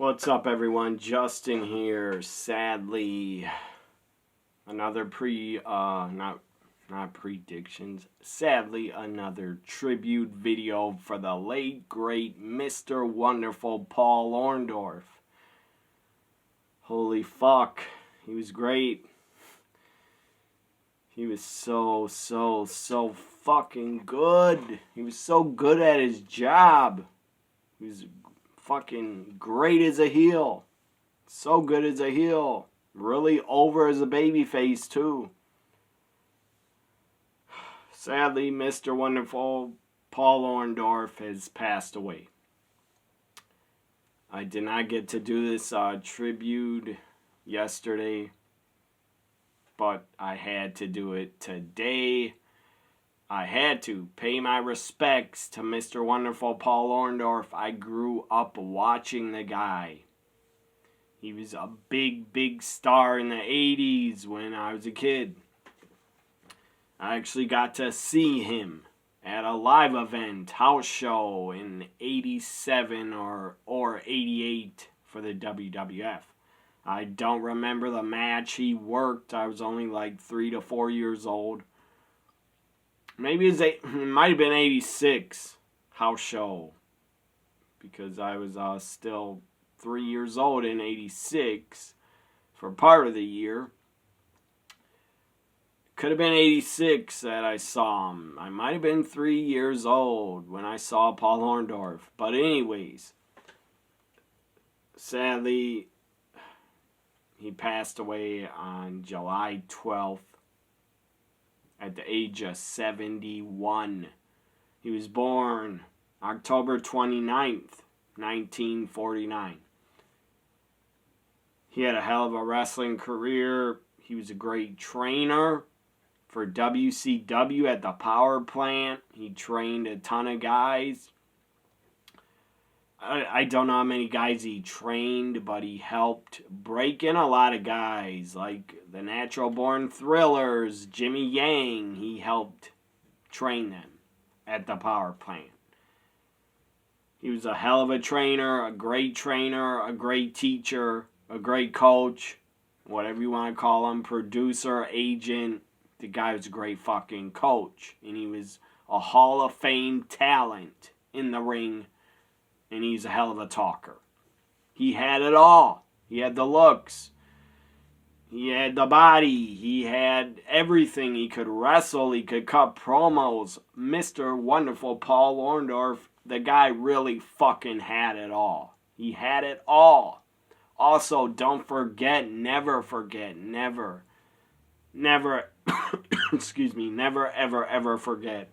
What's up, everyone? Justin here. Sadly, another not predictions. Sadly, another tribute video for the late great Mr. Wonderful Paul Orndorff. Holy fuck, he was great. He was so fucking good. He was so good at his job. He was fucking great as a heel. So good as a heel. Really over as a babyface, too. Sadly, Mr. Wonderful Paul Orndorff has passed away. I did not get to do this tribute yesterday, but I had to do it today. I had to pay my respects to Mr. Wonderful Paul Orndorff. I grew up watching the guy. He was a big star in the 80s when I was a kid. I actually got to see him at a live event, house show in 87 or 88 for the WWF. I don't remember the match he worked. I was only like 3 to 4 years old. Maybe it might have been 86 house show, because I was still 3 years old in 86 for part of the year. Could have been 86 that I saw him. I might have been 3 years old when I saw Paul Orndorff. But anyways, sadly, he passed away on July 12th. At the age of 71. He was born October 29th, 1949. He had a hell of a wrestling career. He was a great trainer for WCW at the power plant. He trained a ton of guys. I don't know how many guys he trained, but he helped break in a lot of guys, like the Natural Born Thrillers, Jimmy Yang. He helped train them at the power plant. He was a hell of a trainer, a great teacher, a great coach, whatever you want to call him, producer, agent. The guy was a great fucking coach, and he was a Hall of Fame talent in the ring. And he's a hell of a talker. He had it all. He had the looks. He had the body. He had everything. He could wrestle. He could cut promos. Mr. Wonderful Paul Orndorff, the guy really fucking had it all. He had it all. Also, don't forget, never, excuse me, never, ever forget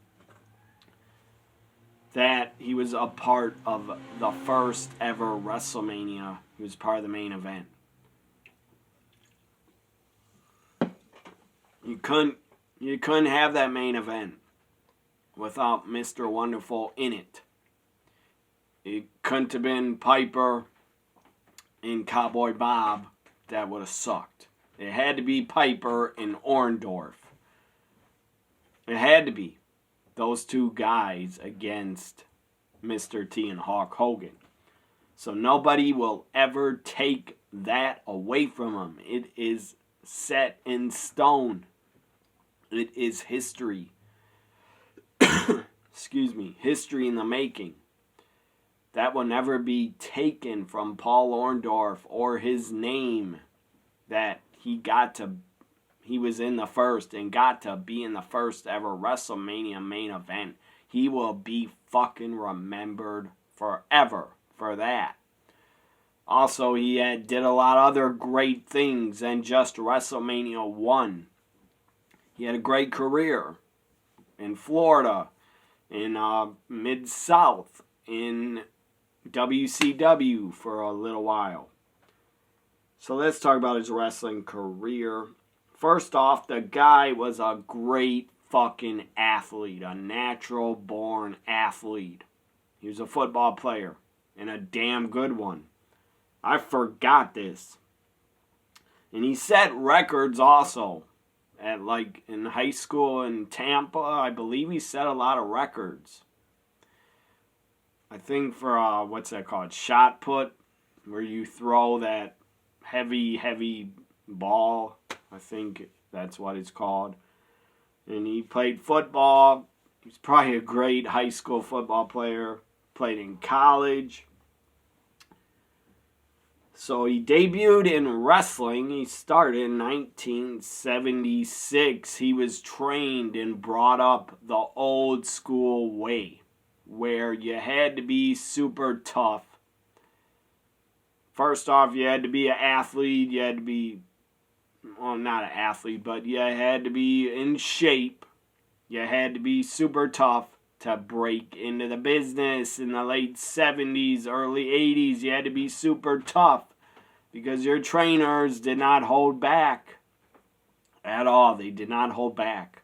that he was a part of the first ever WrestleMania. He was part of the main event. You couldn't have that main event without Mr. Wonderful in it. It couldn't have been Piper and Cowboy Bob. That would have sucked. It had to be Piper and Orndorff. It had to be. Those two guys against Mr. T and Hulk Hogan. So nobody will ever take that away from him. It is set in stone. It is history. Excuse me. History in the making. That will never be taken from Paul Orndorff or his name that he was in the first and got to be in the first ever WrestleMania main event. He will be fucking remembered forever for that. Also, he did a lot of other great things than just WrestleMania 1. He had a great career in Florida, in Mid-South, in WCW for a little while. So let's talk about his wrestling career. First off, the guy was a great fucking athlete, a natural born athlete. He was a football player, and a damn good one. I forgot this. And he set records also. At in high school in Tampa, I believe he set a lot of records. I think for, what's that called? Shot put. where you throw that heavy ball. I think that's what it's called. And he played football. He's probably a great high school football player. Played in college. So he debuted in wrestling. He started in 1976. He was trained and brought up the old school way, where you had to be super tough. First off, you had to be an athlete. You had to be, well, not an athlete, but you had to be in shape. You had to be super tough to break into the business. In the late 70s, early 80s, you had to be super tough because your trainers did not hold back at all. They did not hold back.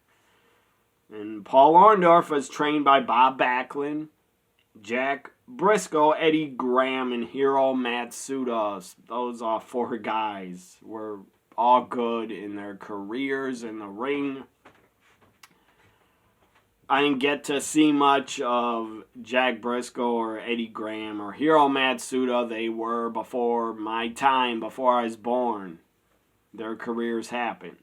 And Paul Orndorff was trained by Bob Backlund, Jack Briscoe, Eddie Graham, and Hiro Matsuda. Those 4 guys were all good in their careers in the ring. I didn't get to see much of Jack Briscoe or Eddie Graham or Hiro Matsuda. They were before my time, before I was born. Their careers happened.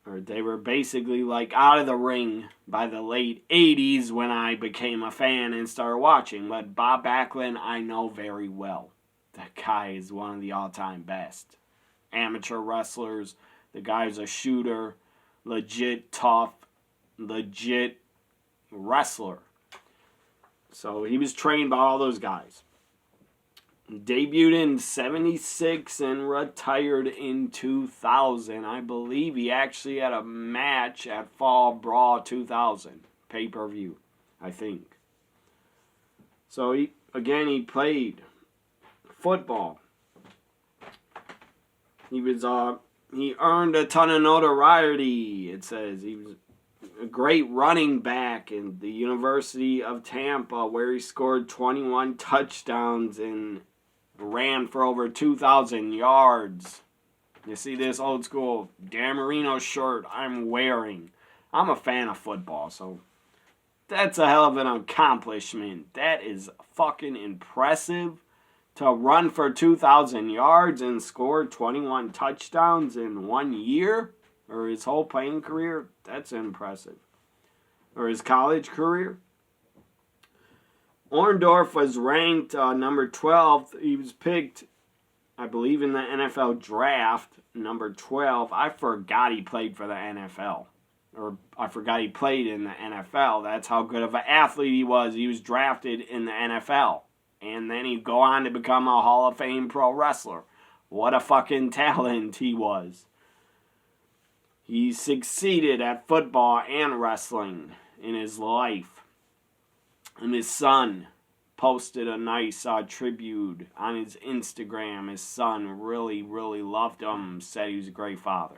Or they were basically like out of the ring by the late 80s when I became a fan and started watching. But Bob Backlund, I know very well. That guy is one of the all-time best amateur wrestlers. The guy's a shooter, legit tough, legit wrestler. So he was trained by all those guys. Debuted in 76 and retired in 2000. I believe he actually had a match at Fall Brawl 2000 pay-per-view, I think. So he played football. He earned a ton of notoriety. It says he was a great running back in the University of Tampa, where he scored 21 touchdowns and ran for over 2,000 yards. You see this old school Dan Marino shirt I'm wearing. I'm a fan of football, so that's a hell of an accomplishment. That is fucking impressive. To run for 2,000 yards and score 21 touchdowns in 1 year, or his whole playing career, that's impressive. Or his college career. Orndorff was ranked number 12. He was picked, I believe, in the NFL draft, number 12. I forgot he played for the NFL. Or I forgot he played in the NFL. That's how good of an athlete he was. He was drafted in the NFL. And then he'd go on to become a Hall of Fame pro wrestler. What a fucking talent he was. He succeeded at football and wrestling in his life. And his son posted a nice tribute on his Instagram. His son really loved him, said he was a great father.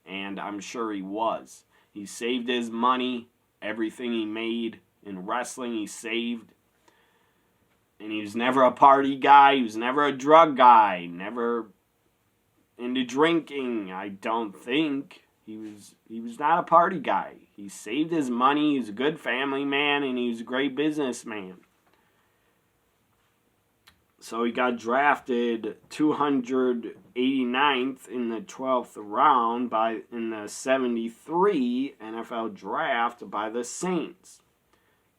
And I'm sure he was. He saved his money, everything he made in wrestling he saved. And he was never a party guy. He was never a drug guy. Never into drinking, I don't think. He was not a party guy. He saved his money. He was a good family man, and he was a great businessman. So he got drafted 289th in the 12th round in the 73 NFL draft by the Saints.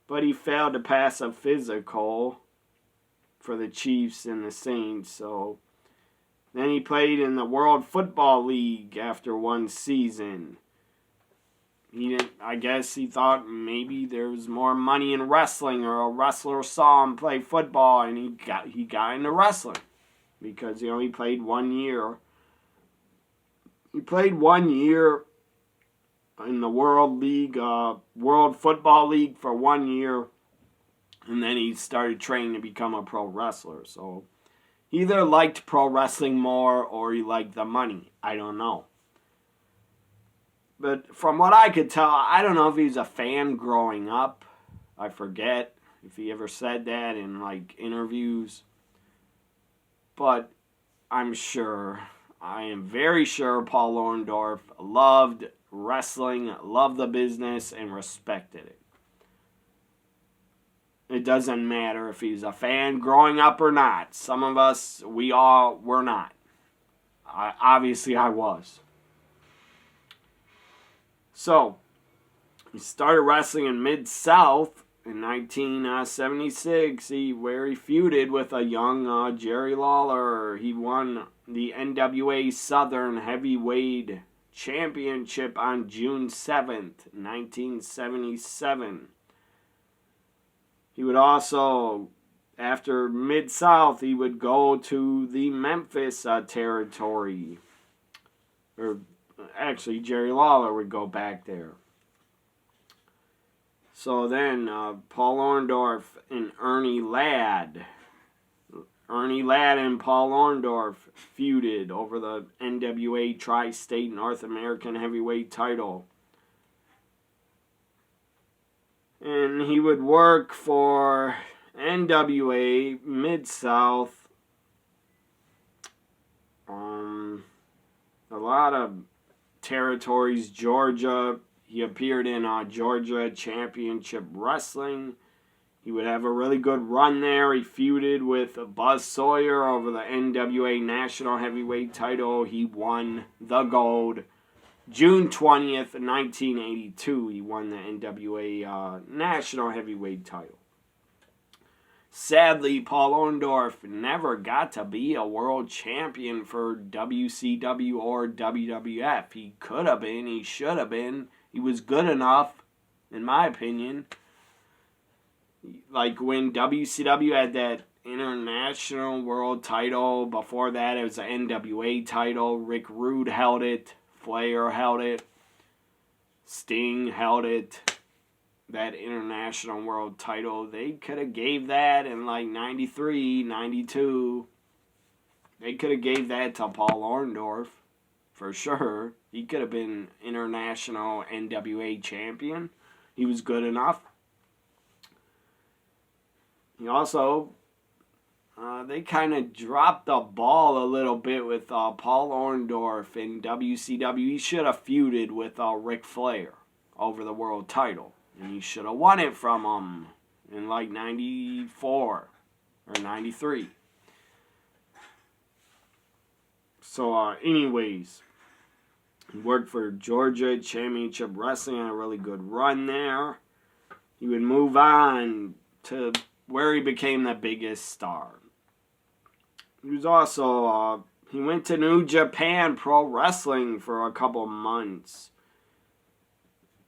But he failed to pass a physical for the Chiefs and the Saints. So then he played in the World Football League after one season. I guess he thought maybe there was more money in wrestling, or a wrestler saw him play football and he got into wrestling because he played 1 year. He played 1 year in the World Football League for 1 year, and then he started training to become a pro wrestler. So he either liked pro wrestling more or he liked the money. I don't know. But from what I could tell, I don't know if he was a fan growing up. I forget if he ever said that in interviews. But I am very sure Paul Orndorff loved wrestling, loved the business, and respected it. It doesn't matter if he's a fan growing up or not. Some of us, we all were not. Obviously, I was. So, he started wrestling in Mid-South in 1976, where he feuded with a young Jerry Lawler. He won the NWA Southern Heavyweight Championship on June 7th, 1977. He would also, after Mid-South, he would go to the Memphis territory. Or actually, Jerry Lawler would go back there. So then, Paul Orndorff and Ernie Ladd. Ernie Ladd and Paul Orndorff feuded over the NWA Tri-State North American Heavyweight title. And he would work for NWA Mid-South. A lot of territories. Georgia. He appeared in Georgia Championship Wrestling. He would have a really good run there. He feuded with Buzz Sawyer over the NWA National Heavyweight title. He won the gold. June 20th, 1982, he won the NWA National Heavyweight title. Sadly, Paul Orndorff never got to be a world champion for WCW or WWF. He could have been, he should have been. He was good enough, in my opinion. Like when WCW had that international world title, before that it was the NWA title. Rick Rude held it. Flair held it. Sting held it. That international world title. They could have gave that in like 93, 92. They could have gave that to Paul Orndorff. For sure. He could have been international NWA champion. He was good enough. He also, they kind of dropped the ball a little bit with Paul Orndorff in WCW. He should have feuded with Ric Flair over the world title. And he should have won it from him in like 94 or 93. So, anyways, he worked for Georgia Championship Wrestling, had a really good run there. He would move on to where he became the biggest star. He was also, he went to New Japan Pro Wrestling for a couple months.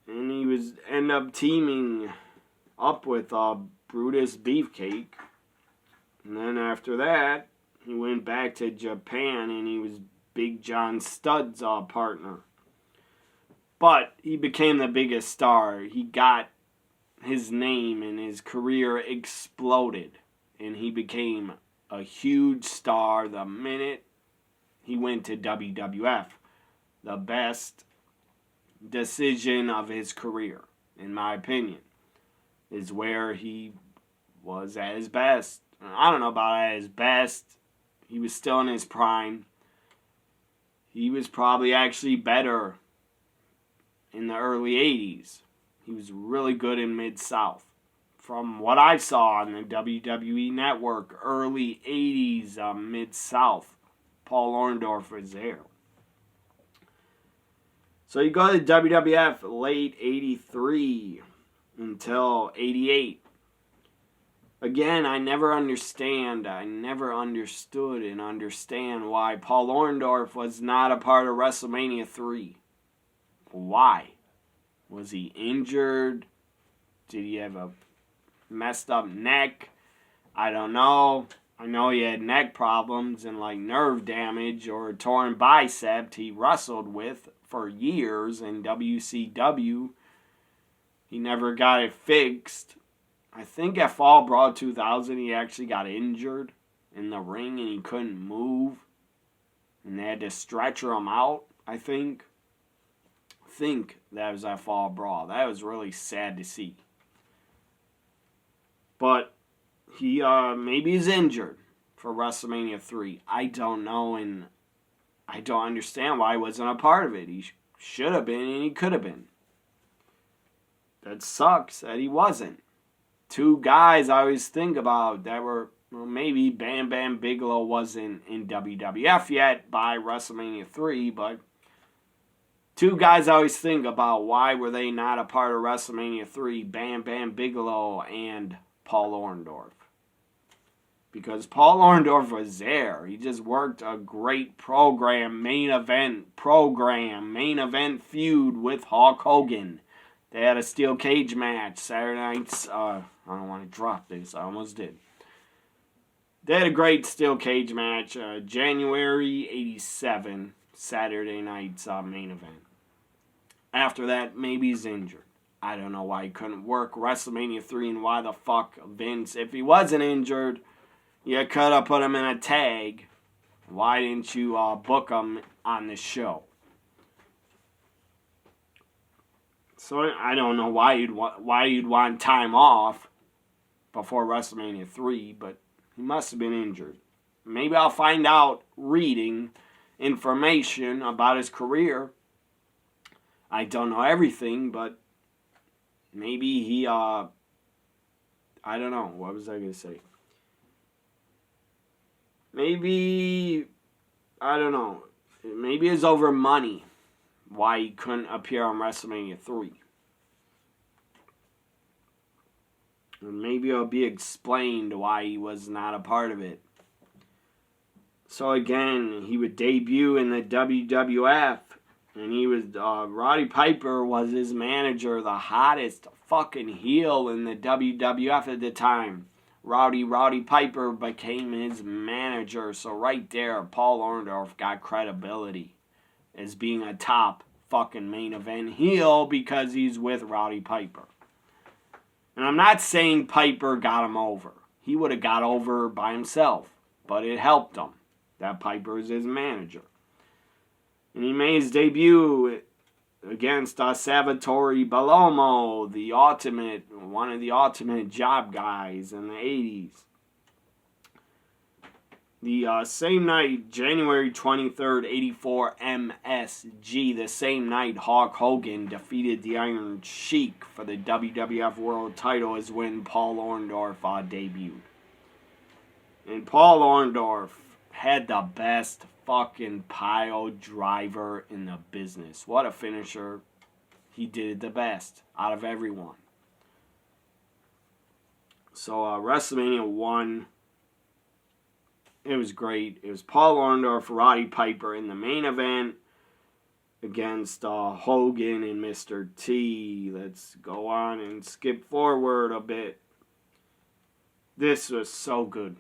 And he was end up teaming up with Brutus Beefcake. And then after that, he went back to Japan and he was Big John Studd's partner. But he became the biggest star. He got his name and his career exploded. And he became a huge star the minute he went to WWF. The best decision of his career, in my opinion, is where he was at his best. I don't know about at his best. He was still in his prime. He was probably actually better in the early 80s. He was really good in Mid-South. From what I saw on the WWE Network, early 80s Mid-South, Paul Orndorff was there. So you go to WWF late 83 until 88. Again, I never understood and understand why Paul Orndorff was not a part of WrestleMania 3. Why? Was he injured? Did he have a messed up neck? I don't know. I know he had neck problems and like nerve damage or a torn bicep he wrestled with for years in WCW. He never got it fixed. I think at Fall Brawl 2000 he actually got injured in the ring and he couldn't move. And they had to stretcher him out, I think. I think that was at Fall Brawl. That was really sad to see. But he maybe he's injured for WrestleMania 3. I don't know, and I don't understand why he wasn't a part of it. He should have been and he could have been. That sucks that he wasn't. two guys I always think about that were, well, maybe Bam Bam Bigelow wasn't in WWF yet by WrestleMania 3, but two guys I always think about, why were they not a part of WrestleMania 3, Bam Bam Bigelow and Paul Orndorff. Because Paul Orndorff was there. He just worked a great main event feud with Hulk Hogan. They had a steel cage match Saturday nights. I don't want to drop this. I almost did. They had a great steel cage match, January 87, Saturday night's main event. After that, maybe he's injured. I don't know why he couldn't work WrestleMania 3 and why the fuck Vince, if he wasn't injured, you could have put him in a tag. Why didn't you book him on the show? So I don't know why you'd want time off before WrestleMania 3, but he must have been injured. Maybe I'll find out reading information about his career. I don't know everything, but maybe he, I don't know. What was I going to say? Maybe, I don't know. Maybe it's over money why he couldn't appear on WrestleMania 3. And maybe it'll be explained why he was not a part of it. So again, he would debut in the WWF. And he was, Roddy Piper was his manager, the hottest fucking heel in the WWF at the time. Rowdy Piper became his manager. So right there, Paul Orndorff got credibility as being a top fucking main event heel because he's with Rowdy Piper. And I'm not saying Piper got him over. He would have got over by himself. But it helped him that Piper is his manager. And he made his debut against Salvatore Bellomo, one of the ultimate job guys in the 80s. The same night, January 23rd, 84 MSG, the same night Hulk Hogan defeated the Iron Sheik for the WWF World title is when Paul Orndorff debuted. And Paul Orndorff had the best fucking pile driver in the business. What a finisher. He did it the best out of everyone. So WrestleMania 1, it was great. It was Paul Orndorff, Roddy Piper in the main event against Hogan and Mr. T. Let's go on and skip forward a bit. This was so good.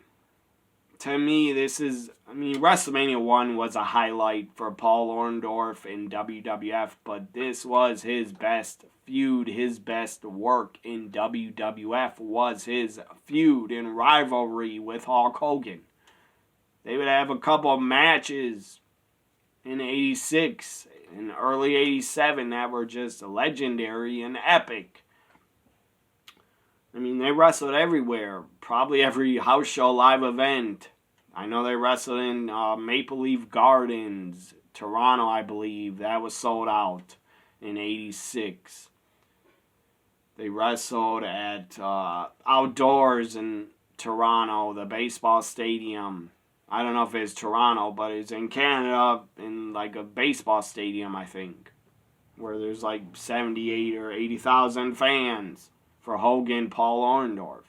To me, WrestleMania 1 was a highlight for Paul Orndorff in WWF, but this was his best feud, his best work in WWF was his feud and rivalry with Hulk Hogan. They would have a couple of matches in 86 and early 87 that were just legendary and epic. They wrestled everywhere. Probably every house show live event. I know they wrestled in Maple Leaf Gardens, Toronto, I believe. That was sold out in 86. They wrestled at outdoors in Toronto, the baseball stadium. I don't know if it's Toronto, but it's in Canada in like a baseball stadium, I think, where there's like 78 or 80,000 fans for Hogan, Paul Orndorff.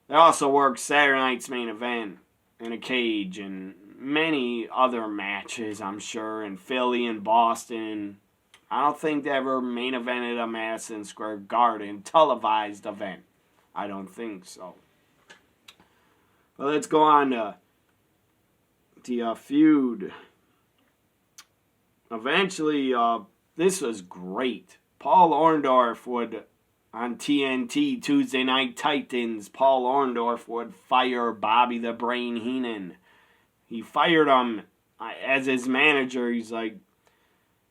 They also worked Saturday night's main event in a cage and many other matches, I'm sure, in Philly and Boston. I don't think they ever main evented a Madison Square Garden televised event. I don't think so. But let's go on to the feud. Eventually, this was great. Paul Orndorff would, on TNT Tuesday Night Titans, Paul Orndorff would fire Bobby the Brain Heenan. He fired him as his manager. He's like,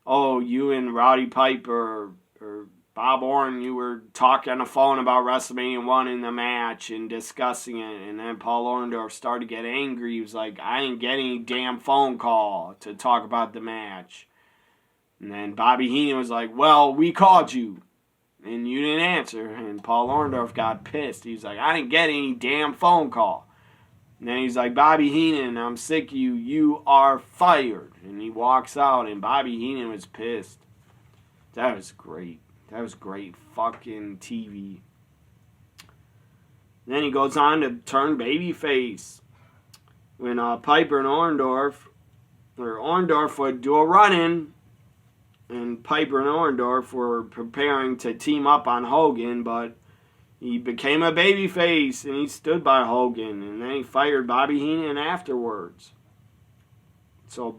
oh, you and Roddy Piper or Bob Orton, you were talking on the phone about WrestleMania 1 in the match and discussing it. And then Paul Orndorff started to get angry. He was like, I ain't getting any damn phone call to talk about the match. And then Bobby Heenan was like, well, we called you. and you didn't answer. And Paul Orndorff got pissed. He's like, I didn't get any damn phone call. And then he's like, Bobby Heenan, I'm sick of you. You are fired. And he walks out, and Bobby Heenan was pissed. That was great. That was great fucking TV. Then he goes on to turn babyface. When Piper and Orndorff would do a run-in, and Piper and Orndorff were preparing to team up on Hogan, but he became a babyface, and he stood by Hogan, and then he fired Bobby Heenan afterwards. So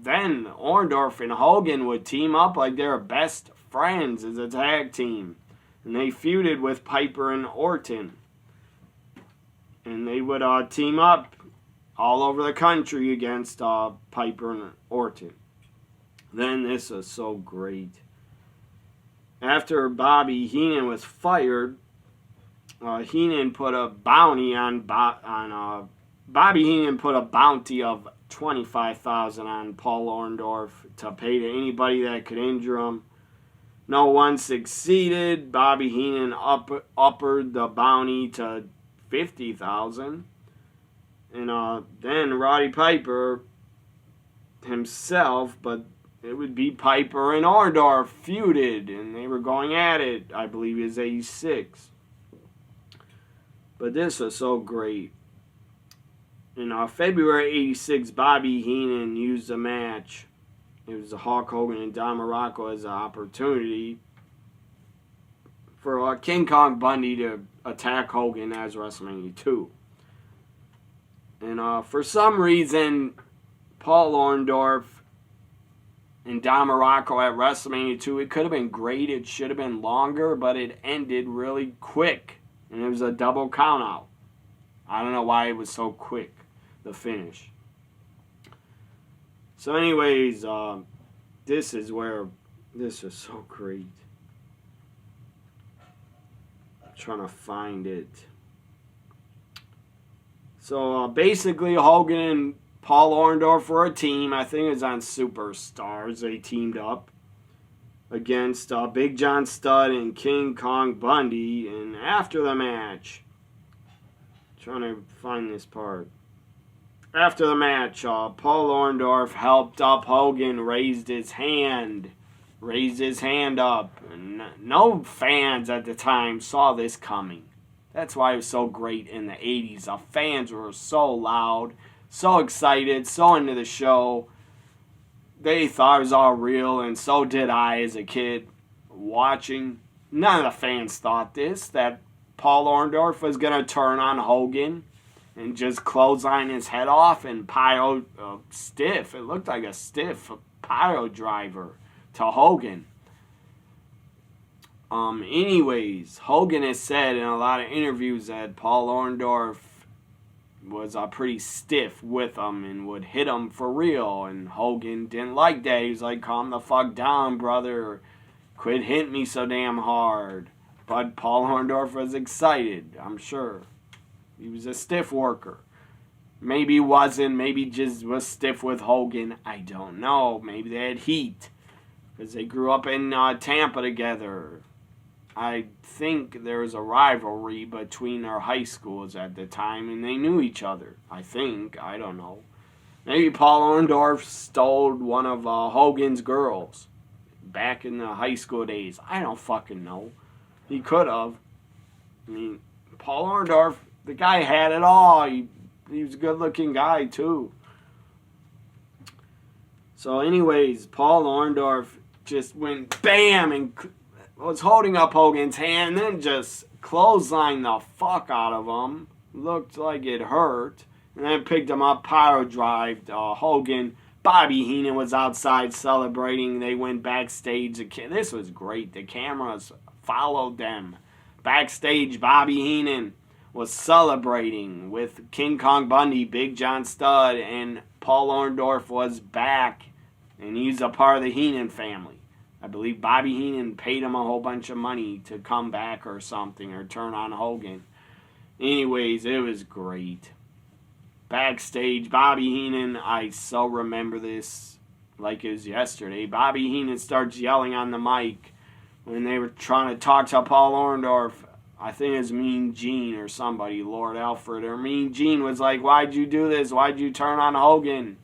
then Orndorff and Hogan would team up like they were best friends as a tag team, and they feuded with Piper and Orton. And they would team up all over the country against Piper and Orton. Then this was so great. After Bobby Heenan was fired, Heenan put a bounty on Bobby Heenan put a bounty of $25,000 on Paul Orndorff to pay to anybody that could injure him. No one succeeded. Bobby Heenan uppered the bounty to $50,000. And then Roddy Piper himself, but it would be Piper and Orndorff feuded, and they were going at it. I believe it was 86. But this was so great. In February 86, Bobby Heenan used a match. It was Hulk Hogan and Don Morocco as an opportunity for King Kong Bundy to attack Hogan as WrestleMania 2. And for some reason, Paul Orndorff and Don Morocco at WrestleMania 2, it could have been great. It should have been longer, but it ended really quick. And it was a double count out. I don't know why it was so quick, the finish. So anyways, this is so great. I'm trying to find it. So basically, Hogan and Paul Orndorff were a team. I think it was on Superstars. They teamed up against Big John Studd and King Kong Bundy. And after the match, trying to find this part. After the match, Paul Orndorff helped up Hogan, raised his hand up. And no fans at the time saw this coming. That's why it was so great in the 80s. The fans were so loud, so excited, so into the show. They thought it was all real, and so did I as a kid watching. None of the fans thought that Paul Orndorff was going to turn on Hogan and just clothesline his head off and pile stiff. It looked like a stiff pile driver to Hogan. Anyways, Hogan has said in a lot of interviews that Paul Orndorff was pretty stiff with him and would hit him for real. And Hogan didn't like that. He was like, calm the fuck down, brother. Quit hitting me so damn hard. But Paul Orndorff was excited, I'm sure. He was a stiff worker. Maybe he wasn't. Maybe just was stiff with Hogan. I don't know. Maybe they had heat. Because they grew up in Tampa together. I think there was a rivalry between our high schools at the time, and they knew each other. I think. I don't know. Maybe Paul Orndorff stole one of Hogan's girls back in the high school days. I don't fucking know. He could have. I mean, Paul Orndorff, the guy had it all. He was a good-looking guy, too. So anyways, Paul Orndorff just went bam and was holding up Hogan's hand, then just clotheslined the fuck out of him. Looked like it hurt. And then picked him up, power drived Hogan. Bobby Heenan was outside celebrating. They went backstage. This was great. The cameras followed them. Backstage, Bobby Heenan was celebrating with King Kong Bundy, Big John Studd, and Paul Orndorff was back. And he's a part of the Heenan family. I believe Bobby Heenan paid him a whole bunch of money to come back or something, or turn on Hogan. Anyways, it was great. Backstage, Bobby Heenan, I so remember this like it was yesterday. Bobby Heenan starts yelling on the mic when they were trying to talk to Paul Orndorff, I think it was Mean Gene or somebody, Lord Alfred, or Mean Gene was like, why'd you do this? Why'd you turn on Hogan?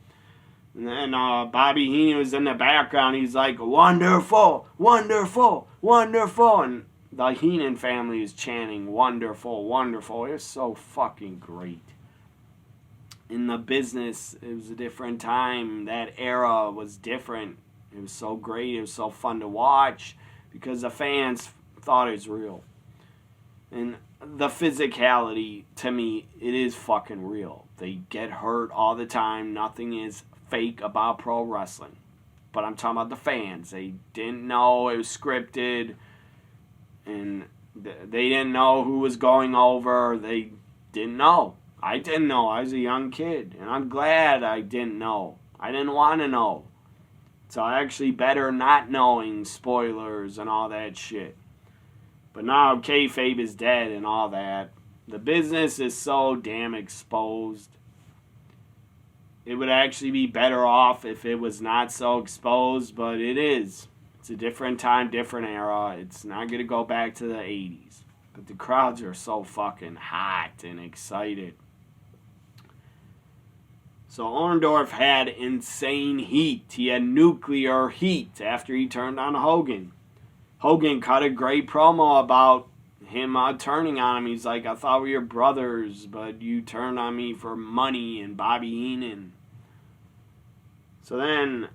And then Bobby Heenan was in the background. He's like, wonderful, wonderful, wonderful. And the Heenan family is chanting, wonderful, wonderful. It was so fucking great. In the business, it was a different time. That era was different. It was so great. It was so fun to watch because the fans thought it was real. And the physicality, to me, it is fucking real. They get hurt all the time. Nothing is fake about pro wrestling. But I'm talking about the fans. They didn't know it was scripted. And they didn't know who was going over. They didn't know. I didn't know. I was a young kid. And I'm glad I didn't know. I didn't want to know. So I actually better not knowing spoilers and all that shit. But now kayfabe is dead and all that. The business is so damn exposed. It would actually be better off if it was not so exposed, but it is. It's a different time, different era. It's not going to go back to the 80s. But the crowds are so fucking hot and excited. So Orndorff had insane heat. He had nuclear heat after he turned on Hogan. Hogan cut a great promo about him turning on him. He's like, I thought we were brothers, but you turned on me for money, and Bobby Heenan. So then,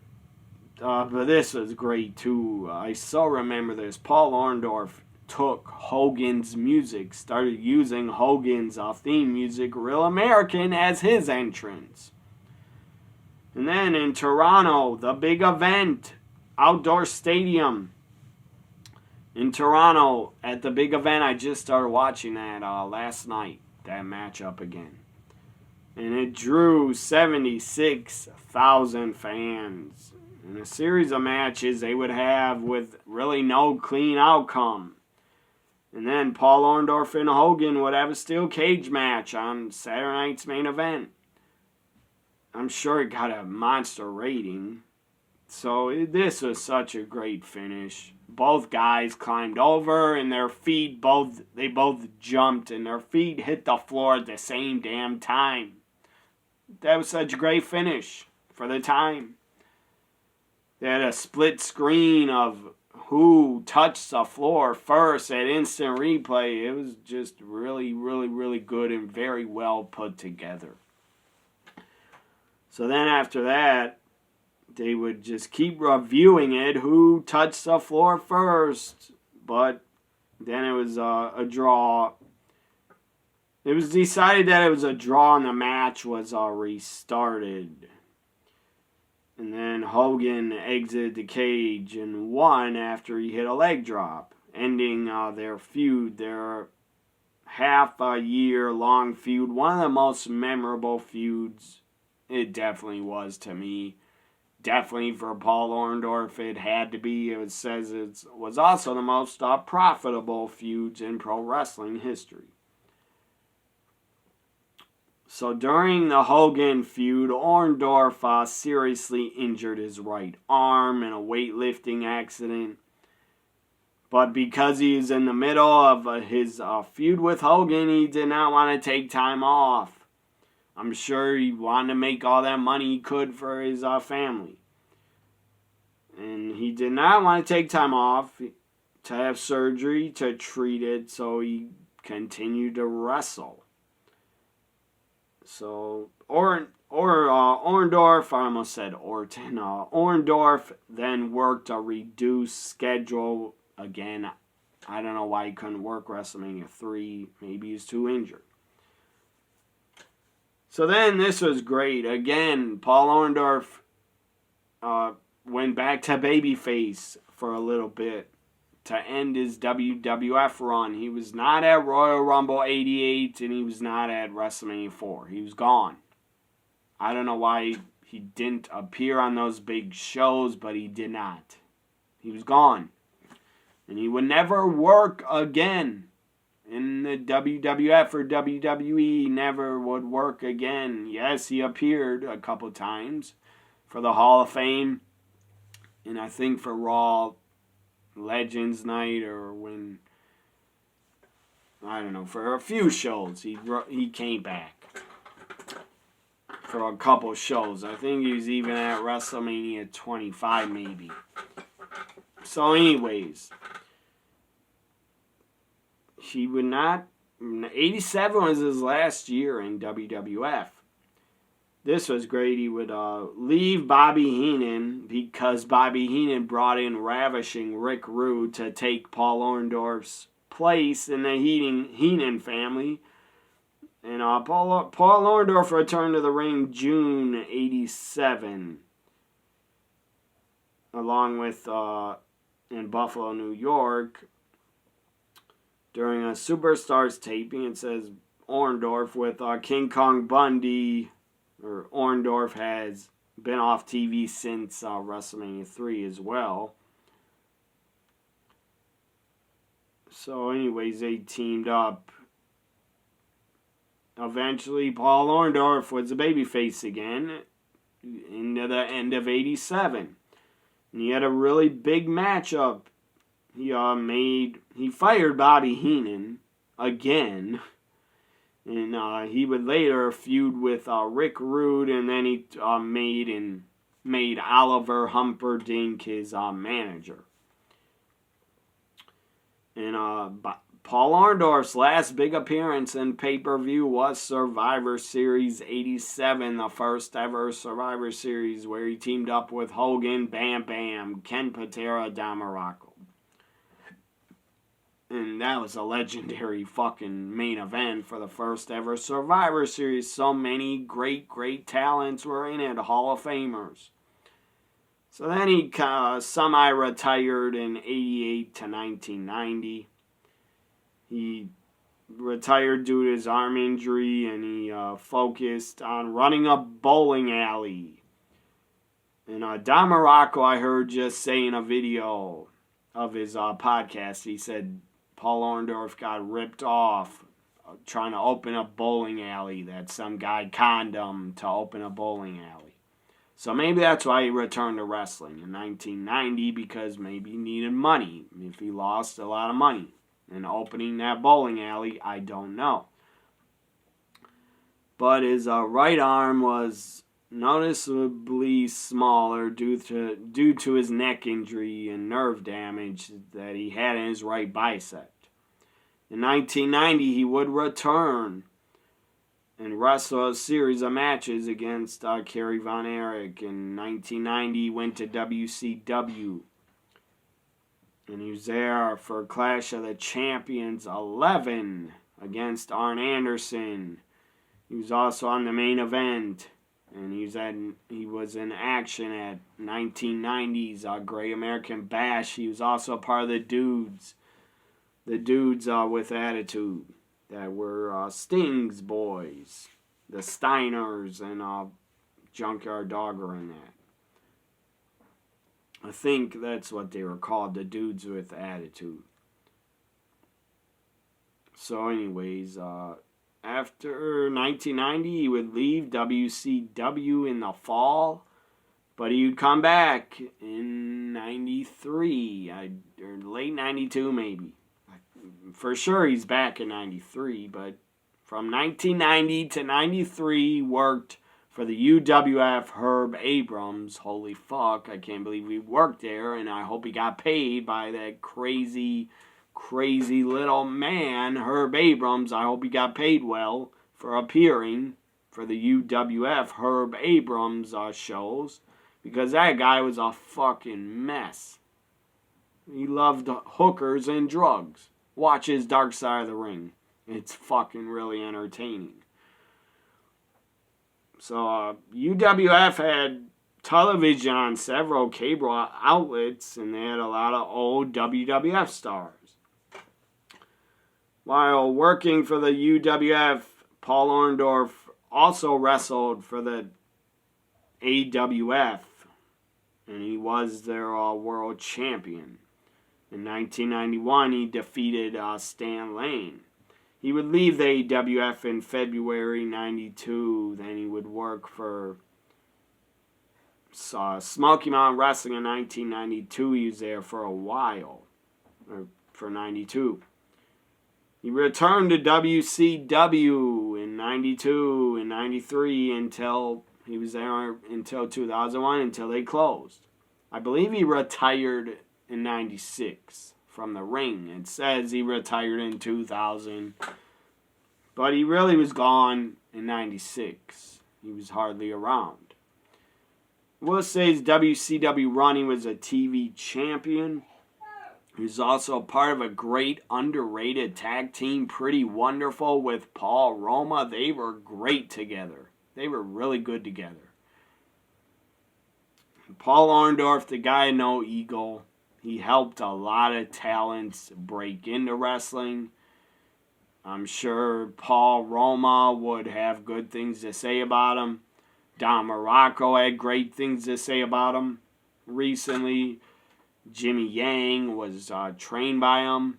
but this was great too. I so remember this. Paul Orndorff took Hogan's music, started using Hogan's theme music, Real American, as his entrance. And then in Toronto, the big event, outdoor stadium. In Toronto, at the big event, I just started watching that last night, that matchup again. And it drew 76,000 fans. In a series of matches they would have with really no clean outcome. And then Paul Orndorff and Hogan would have a steel cage match on Saturday night's main event. I'm sure it got a monster rating. So this was such a great finish. Both guys climbed over and their feet both jumped and their feet hit the floor at the same damn time. That was such a great finish for the time. They had a split screen of who touched the floor first at instant replay. It was just really, really, really good and very well put together. So then after that, they would just keep reviewing it, who touched the floor first. But then it was a draw. It was decided that it was a draw and the match was restarted. And then Hogan exited the cage and won after he hit a leg drop, ending their feud, their half-a-year-long feud. One of the most memorable feuds, it definitely was to me. Definitely for Paul Orndorff, it had to be. It says it was also the most profitable feuds in pro wrestling history. So during the Hogan feud, Orndorff seriously injured his right arm in a weightlifting accident. But because he was in the middle of his feud with Hogan, he did not want to take time off. I'm sure he wanted to make all that money he could for his family. And he did not want to take time off to have surgery to treat it, so he continued to wrestle. So, Orndorff, I almost said Orton, Orndorff then worked a reduced schedule again. I don't know why he couldn't work WrestleMania 3. Maybe he's too injured. So then this was great. Again, Paul Orndorff went back to babyface for a little bit to end his WWF run. He was not at Royal Rumble 88 and he was not at WrestleMania 4. He was gone. I don't know why he didn't appear on those big shows, but he did not. He was gone. And he would never work again. In the WWF or WWE, never would work again. Yes, he appeared a couple times for the Hall of Fame. And I think for Raw Legends Night or when, I don't know, for a few shows he came back. For a couple shows. I think he was even at WrestleMania 25 maybe. So anyways, he would not, 87 was his last year in WWF. This was great. He would leave Bobby Heenan because Bobby Heenan brought in ravishing Rick Rude to take Paul Orndorff's place in the Heenan family. And Paul Orndorff returned to the ring June 87, along with in Buffalo, New York. During a Superstars taping, it says Orndorff with King Kong Bundy, or Orndorff has been off TV since WrestleMania 3 as well. So anyways, they teamed up. Eventually, Paul Orndorff was a babyface again into the end of 87. And he had a really big matchup. He fired Bobby Heenan again. And he would later feud with Rick Rude, and then he made Oliver Humperdinck his manager. And Paul Orndorff's last big appearance in pay-per-view was Survivor Series 87, the first ever Survivor Series where he teamed up with Hogan, Bam Bam, Ken Patera, Don Muraco. And that was a legendary fucking main event for the first ever Survivor Series. So many great talents were in it, Hall of Famers. So then he semi-retired in 88 to 1990. He retired due to his arm injury, and he focused on running a bowling alley. And Don Muraco, I heard just say in a video of his podcast, he said Paul Orndorff got ripped off trying to open a bowling alley, that some guy conned him to open a bowling alley. So maybe that's why he returned to wrestling in 1990, because maybe he needed money. If he lost a lot of money in opening that bowling alley, I don't know. But his right arm was noticeably smaller due to his neck injury and nerve damage that he had in his right bicep. In 1990, he would return and wrestle a series of matches against Kerry Von Erich. In 1990, he went to WCW. And he was there for Clash of the Champions 11 against Arn Anderson. He was also on the main event. And he was in action at 1990's Great American Bash. He was also part of the Dudes. The Dudes with Attitude. That were Sting's boys. The Steiners and Junkyard Dog were in that. I think that's what they were called, the Dudes with Attitude. So anyways, after 1990, he would leave WCW in the fall, but he would come back in 93, or late 92 maybe. For sure he's back in 93, but from 1990 to 93, he worked for the UWF Herb Abrams. Holy fuck, I can't believe he worked there, and I hope he got paid by that crazy little man, Herb Abrams. I hope he got paid well for appearing for the UWF Herb Abrams shows, because that guy was a fucking mess. He loved hookers and drugs. Watch his Dark Side of the Ring. It's fucking really entertaining. So UWF had television on several cable outlets, and they had a lot of old WWF stars. While working for the UWF, Paul Orndorff also wrestled for the AWF, and he was their world champion. In 1991, he defeated Stan Lane. He would leave the AWF in February 92. Then he would work for Smoky Mountain Wrestling in 1992. He was there for a while, or for 92. He returned to WCW in 92 and 93 until he was there until 2001, until they closed. I believe he retired in 96 from the ring. It says he retired in 2000, but he really was gone in 96. He was hardly around. Will say his WCW run, he was a TV champion. He was also part of a great underrated tag team, Pretty Wonderful, with Paul Roma. They were great together. They were really good together. Paul Orndorff, the guy no ego. He helped a lot of talents break into wrestling. I'm sure Paul Roma would have good things to say about him. Don Morocco had great things to say about him recently. Jimmy Yang was trained by him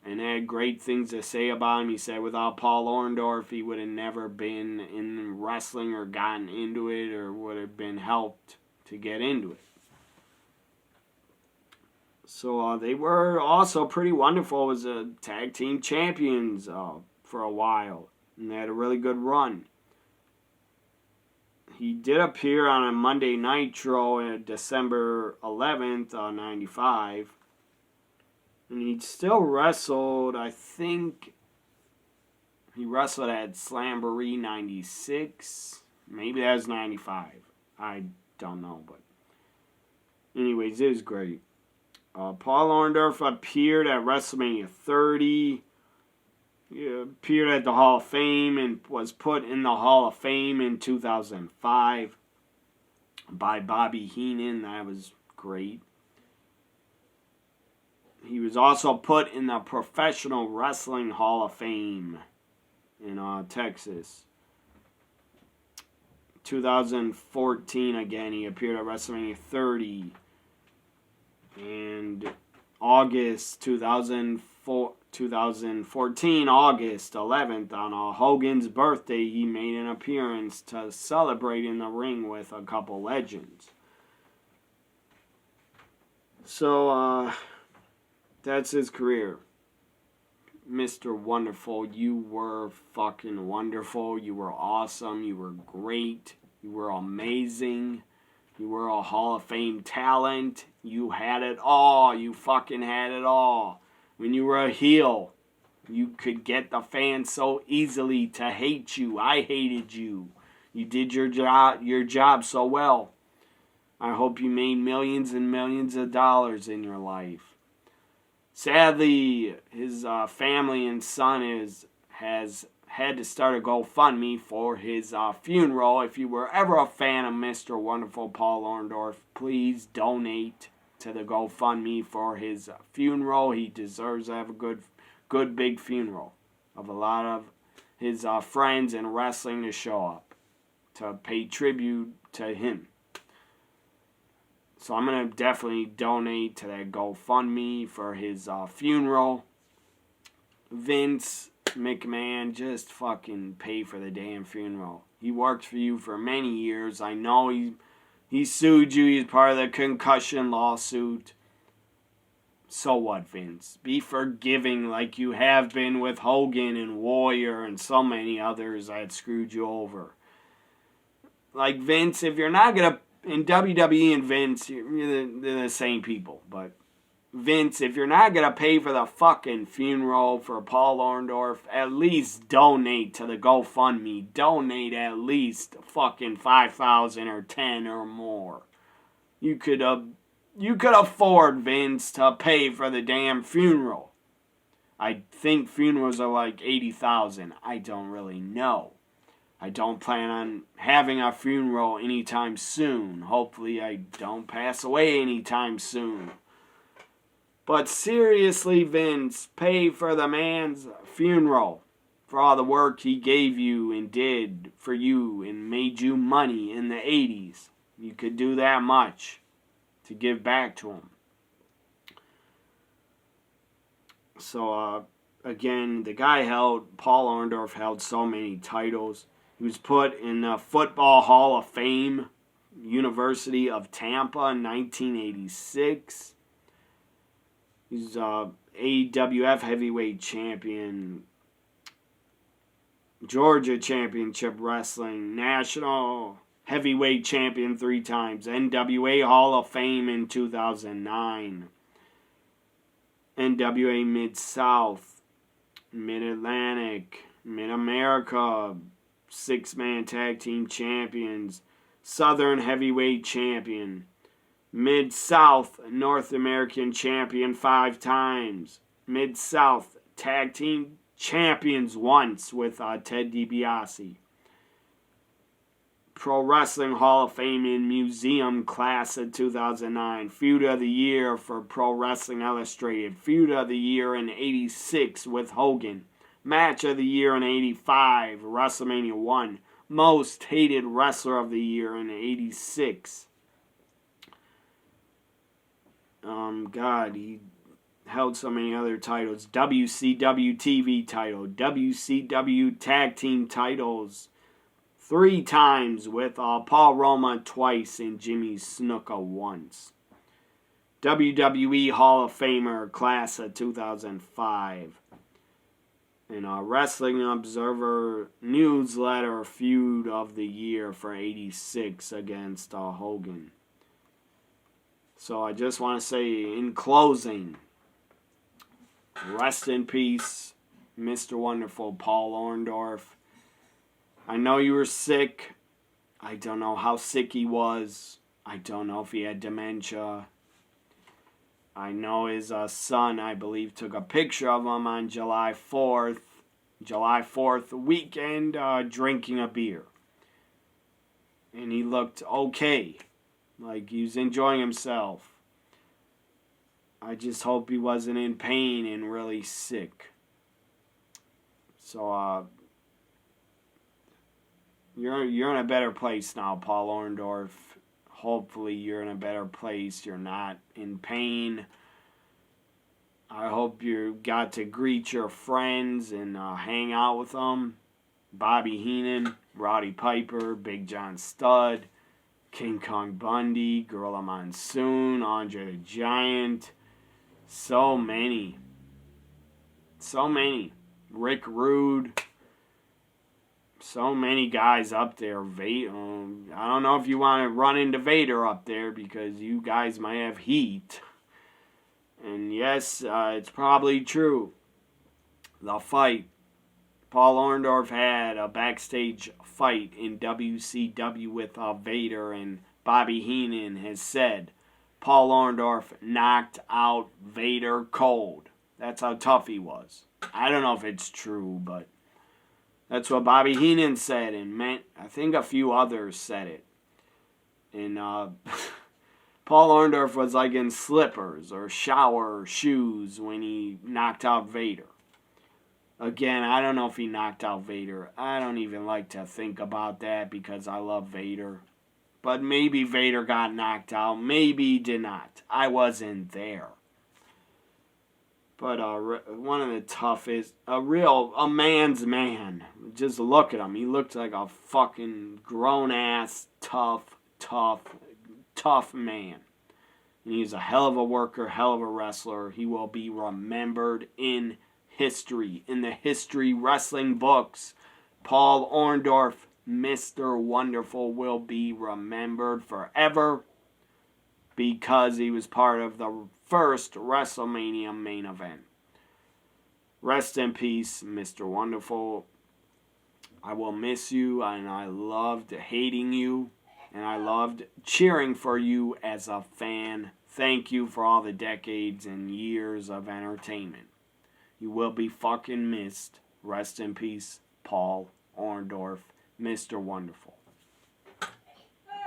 and had great things to say about him. He said without Paul Orndorff, he would have never been in wrestling or gotten into it or would have been helped to get into it. So they were also Pretty Wonderful as a tag team champions for a while. And they had a really good run. He did appear on a Monday Nitro on December 11th, 95. And he still wrestled, I think he wrestled at Slamboree 96. Maybe that was 95. I don't know, but anyways, it was great. Paul Orndorff appeared at WrestleMania 30. He appeared at the Hall of Fame and was put in the Hall of Fame in 2005 by Bobby Heenan. That was great. He was also put in the Professional Wrestling Hall of Fame in Texas. 2014 again, he appeared at WrestleMania 30. And August 2014, August 11th, on Hogan's birthday, he made an appearance to celebrate in the ring with a couple legends. So, that's his career. Mr. Wonderful, you were fucking wonderful. You were awesome. You were great. You were amazing. You were a Hall of Fame talent. You had it all. You fucking had it all. When you were a heel, you could get the fans so easily to hate you. I hated you. You did your job so well. I hope you made millions and millions of dollars in your life. Sadly, his family and son has had to start a GoFundMe for his funeral. If you were ever a fan of Mr. Wonderful Paul Orndorff, please donate to the GoFundMe for his funeral. He deserves to have a good big funeral of a lot of his friends in wrestling to show up to pay tribute to him. So I'm going to definitely donate to that GoFundMe for his funeral. Vince McMahon, just fucking pay for the damn funeral. He worked for you for many years. I know he sued you. He's part of the concussion lawsuit. So what, Vince? Be forgiving like you have been with Hogan and Warrior and so many others that screwed you over. Like, Vince, if you're not going to... In WWE and Vince, they're the same people. But Vince, if you're not going to pay for the fucking funeral for Paul Orndorff, at least donate to the GoFundMe. Donate at least fucking $5,000 or $10,000 or more. You could afford, Vince, to pay for the damn funeral. I think funerals are like $80,000. I don't really know. I don't plan on having a funeral anytime soon. Hopefully I don't pass away anytime soon. But seriously, Vince, pay for the man's funeral. For all the work he gave you and did for you and made you money in the 80s. You could do that much to give back to him. So, again, the guy Paul Orndorff held so many titles. He was put in the Football Hall of Fame University of Tampa in 1986. He's AWF heavyweight champion, Georgia Championship Wrestling, National Heavyweight Champion 3 times, NWA Hall of Fame in 2009, NWA Mid-South, Mid-Atlantic, Mid-America, 6-man tag team champions, Southern Heavyweight Champion, Mid-South North American Champion 5 times, Mid-South Tag Team Champions once with Ted DiBiase, Pro Wrestling Hall of Fame in Museum Class of 2009, Feud of the Year for Pro Wrestling Illustrated, Feud of the Year in 86 with Hogan, Match of the Year in 85, WrestleMania 1, Most Hated Wrestler of the Year in 86. He held so many other titles. WCW TV title, WCW Tag Team titles 3 times with Paul Roma twice and Jimmy Snuka once. WWE Hall of Famer Class of 2005. And Wrestling Observer Newsletter Feud of the Year for 86 against Hogan. So I just want to say in closing, rest in peace, Mr. Wonderful Paul Orndorff. I know you were sick. I don't know how sick he was. I don't know if he had dementia. I know his son, I believe, took a picture of him on July 4th weekend, drinking a beer. And he looked okay. Like he was enjoying himself. I just hope he wasn't in pain and really sick. So, you're in a better place now, Paul Orndorff. Hopefully you're in a better place. You're not in pain. I hope you got to greet your friends and hang out with them. Bobby Heenan, Roddy Piper, Big John Studd, King Kong Bundy, Gorilla Monsoon, Andre the Giant. So many. Rick Rude. So many guys up there. I don't know if you want to run into Vader up there because you guys might have heat. And yes, it's probably true. The fight. Paul Orndorff had a backstage fight in WCW with Vader, and Bobby Heenan has said Paul Orndorff knocked out Vader cold. That's how tough he was. I don't know if it's true, but that's what Bobby Heenan said, and I think a few others said it. And Paul Orndorff was like in slippers or shower shoes when he knocked out Vader. Again, I don't know if he knocked out Vader. I don't even like to think about that because I love Vader. But maybe Vader got knocked out. Maybe he did not. I wasn't there. But one of the toughest, a man's man. Just look at him. He looked like a fucking grown-ass, tough man. And he's a hell of a worker, hell of a wrestler. He will be remembered in history, in the history wrestling books. Paul Orndorff, Mr. Wonderful, will be remembered forever because he was part of the first WrestleMania main event. Rest in peace, Mr. Wonderful. I will miss you, and I loved hating you, and I loved cheering for you as a fan. Thank you for all the decades and years of entertainment. You will be fucking missed. Rest in peace, Paul Orndorff, Mr. Wonderful.